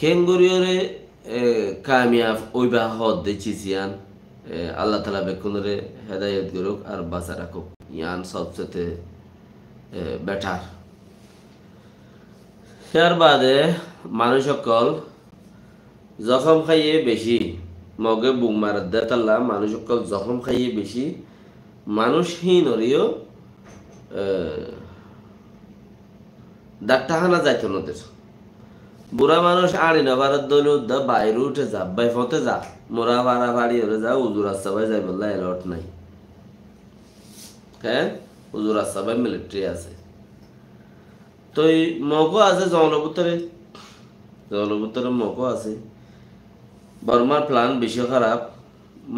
কেঙ্গুরিয়রে কামিয়াব ওইবা হদ দেচিছিয়ান আল্লাহ তালা বেকুনরে হেদায়ত করুক আর বাঁচা রাখুক ইয়ান সবচেয়ে বেটার। তার বাদে মানুষ সকল জখম খাইয়ে বেশি মগে বুক মারার দে তাল্লা মানুষ সকল জখম খাইয়ে বেশি মানুষহীন হরিও ডাক্তারখানা যাইতো নদের বুড়া মানুষ আড়ি না ভারত দল উদ্দা বাইরে উঠে যা বাই ফতে যা মোরা ভাড়া ভাড়ি হলে যা উজুর আস্তাবাই যাই বললা এলট নাই। হ্যাঁ উজুর আস্তাবাই মিলিটারি আছে তো এই মগও আছে জলভূতরে মগও আছে। বর্মার প্ল্যান বেশি খারাপ,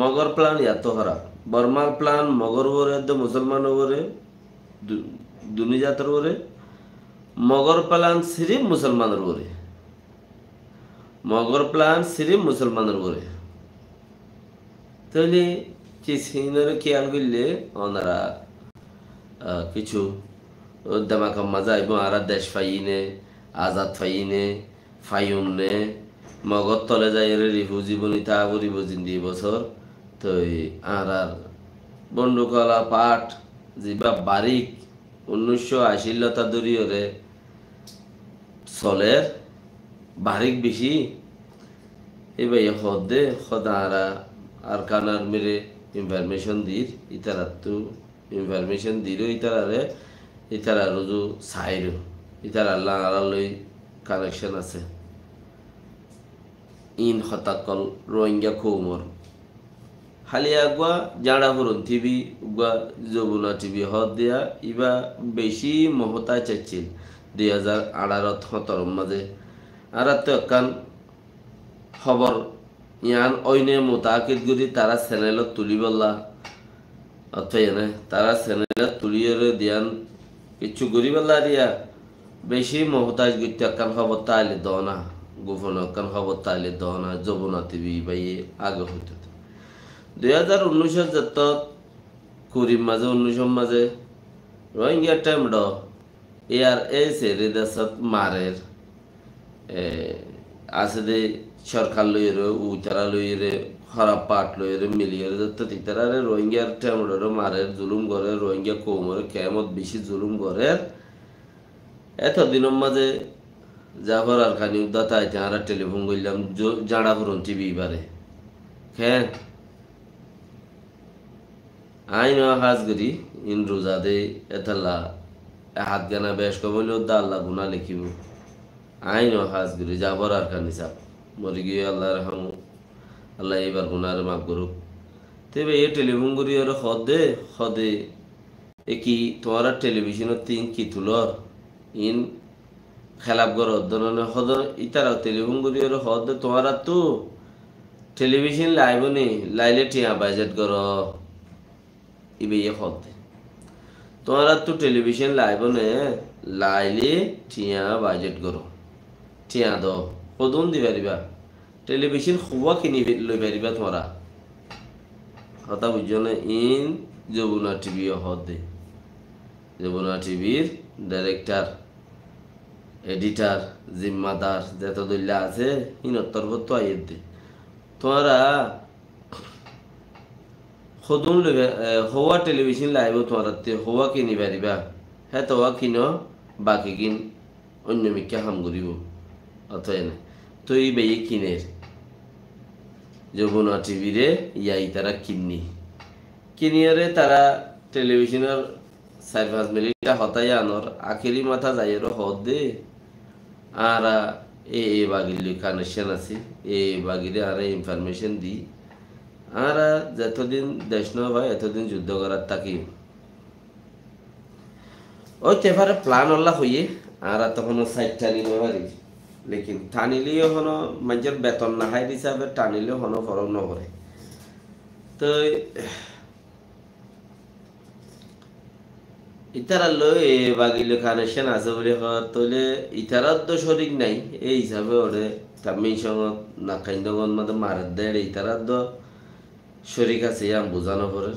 মগর প্ল্যান এত খারাপ। বর্মার প্ল্যান মগর ওরে মুসলমান ওরে দুনি জাতের ওরে, মগর প্ল্যান সিরিফ মুসলমানের ওরে, মগর প্ল্যান সিরিফ মুসলমানের ওরে। তাহলে কি সিনরে খেয়াল করলে ওনারা কিছু দামাকাম্মা যাইব আর দেশ ফাইনে আজাদ ফাইনে ফাইনে মগর তলে যাই রিফিউজি বনি তা করিব জিন্দি বছর তো আর বন্ধুকলা পাঠ যা বারিক 1980 লতা দরিয়রে চলের বারিক বেশি এবার হদে সদারা আর কানার মেরে ইনফরমেশন দির ইতারা তো ইনফরমেশন দিল ইতারা রুজু সাইর ইতারা আল্লাহ আল্লাহ কানেকশন আছে। ইন হতাকল রোহিঙ্গা খৌমর হালিয়া গুয়া জাড়া ফুরন টিভি গুয়া যমুনা টিভি হদ দিয়া ইবা বেশি মহতায় চাইছিল 2018-17 মাঝে আর তো কান খবর ইয়ান অইনে মোতাকিদ গুলি তারা চ্যানেলত তুলি বললা অথবা তারা চ্যানেলত তুলিয়ে দিয়ান কিছু গরি বললা দিয়া বেশি মহতাজ গুতে কান খবর তাইলে দনা গোপন কান খবর তাইলে দনা যমুনা টিভি বাইয়ে আগে হইতে 2019 যত কুড়ির মাঝে 19 মাঝে রোহিঙ্গা টাইম ড এর সেরে দেশত মারের আছে দে সরকার লইরে উতারা লইরে খারাপ পাট লইরে মিলিয়ে যত তিতারে রোহিঙ্গার টাইম ড মারের জুলুম করে রোহিঙ্গা কৌমরে কেমত বেশি জুলুম করে এতদিনের মাঝে যাবার আর খানি উদাতা আইতে আর টেলিফোন করলাম জাড়া ফুরন টিভি বারে হ্যাঁ আইন হাজ করি ইন রোজা দে এতাল্লা হাত গানা বেশ কবল দা আল্লাহ গুনা লিখিব আইন হাজ করি যাবার আর খানি চাপ মরি গিয়ে আল্লাহ রহম আল্লাহ এবার গুনার মাফ করুক। তবে এই টেলিফোন করি আর খদে এ কি তোমার টেলিভিশনের তিন কি তুলর ইন খেলাপ গর অধ্যয়ন হদ ইতারা টেলিফোন করি আর হদ তোমার তো টেলিভিশন লাইব নি লাইলে টিয়া বাজেট গর ইবে হদ তোমার তো টেলিভিশন লাইব নে লাইলে টিয়া বাজেট গর টিয়া দ কদন দি পারিবা টেলিভিশন খুয়া কিনি লই পারিবা তোমরা কথা বুঝছো না। ইন যমুনা টিভি হদ যমুনা টিভির ডাইরেক্টর এডিটার জিম্মাদার যত দল্লা আছে ইনর তরফ তো আইয়ে দে তোমরা খদুন হওয়া টেলিভিশন লাইব তোমরা হওয়া কিনি পারিবা হ্যাঁ তো কিন বাকি কিন অন্য মিকা হাম করিব অথবা না তো এই বেয়ে কিনের যমুনা টিভিরে ইয়াই তারা কিনিয়রে তারা টেলিভিশনের 4-5 মিনিট হতাই আনর আখেরি মাথা যাইয়ের হদ দে আর এ বাগির কানেকশন আছে এ বাগিরে আর ইনফরমেশন দি আর যতদিন দেশ নয় এতদিন যুদ্ধ করার থাকি ওই তেফারে প্ল্যান ওল্লা হইয়ে আর তখন সাইড টানিলে পারি লেকিন টানিলেও হনো মানুষের বেতন না হাই হিসাবে টানিলেও হনো ফরক নকরে তো ইতারা লই বাগিলে কানেকশন আছে বলে তলে ইতারার তো শরিক নাই এই হিসাবে ওরে তামিল সঙ্গত না খাইন্দগন মধ্যে মারের দেয় ইতারার তো শরিক আছে ইয়াম বোঝানো পরে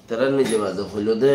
তারা নিজে বাজে হইল দে